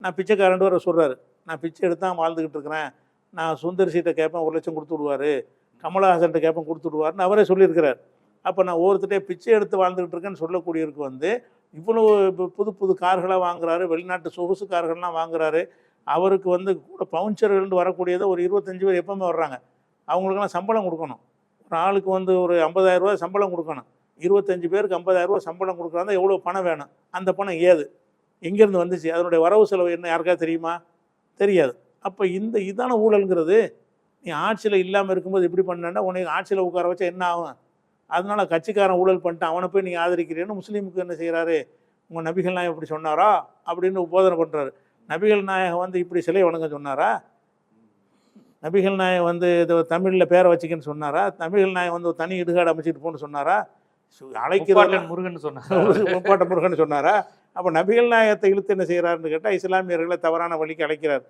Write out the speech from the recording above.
நான் பிச்சைக்காரன் வர சொல்கிறாரு. நான் பிச்சை எடுத்தான் வாழ்ந்துக்கிட்டு இருக்கிறேன், நான் சுந்தர் சீட்டை கேட்பேன் 1 லட்சம் கொடுத்து விடுவார், கமலஹாசன்கிட்ட கேட்பேன் கொடுத்து விடுவார்னு அவரே சொல்லியிருக்கிறார். அப்போ நான் ஒருத்தட்டே பிச்சை எடுத்து வாழ்ந்துக்கிட்டு இருக்கேன்னு சொல்லக்கூடியவருக்கு வந்து இவ்வளோ புது புது கார்களாக வாங்குறாரு, வெளிநாட்டு சொகுசு கார்கள்லாம் வாங்குறாரு. அவருக்கு வந்து கூட பவுன்சர்கள்னு வரக்கூடியதை ஒரு 25 பேர் எப்போவுமே வர்றாங்க, அவங்களுக்கெல்லாம் சம்பளம் கொடுக்கணும். ஒரு ஆளுக்கு வந்து ஒரு 50,000 ரூபா சம்பளம் கொடுக்கணும். 25 பேருக்கு 50,000 ரூபா சம்பளம் கொடுக்குறாங்க. எவ்வளோ பணம் வேணும்? அந்த பணம் ஏது, எங்கேருந்து வந்துச்சு, அதனுடைய வரவு செலவு என்ன யாருக்காவது தெரியுமா? தெரியாது. அப்போ இதான ஊழல்ங்கிறது. நீ ஆட்சியில் இல்லாமல் இருக்கும்போது எப்படி பண்ணேன்னா உனக்கு ஆட்சியில் உட்கார வச்சா என்ன ஆகும்? அதனால கட்சிக்காரன் ஊழல் பண்ணிட்டு அவனை போய் நீங்கள் ஆதரிக்கிறீன்னு முஸ்லீமுக்கு என்ன செய்கிறாரு? உங்கள் நபிகள் நாயகம் இப்படி சொன்னாரா அப்படின்னு போதனை பண்ணுறாரு. நபிகள் நாயகம் வந்து இப்படி சிலை வணங்க சொன்னாரா? நபிகள் நாயகம் வந்து இது தமிழில் பேரை வச்சுக்கன்னு சொன்னாரா? நபிகள் நாயகம் வந்து தனி இடுகாடு அமைச்சிட்டு போன்னு சொன்னாரா? அழைக்கிற முருகன் சொன்னார், முப்பாட்ட முருகன் சொன்னாரா? அப்போ நபிகள் நாயகத்தை இழுத்து என்ன செய்கிறாருன்னு கேட்டால் இஸ்லாமியர்களை தவறான வழிக்கு அழைக்கிறார்.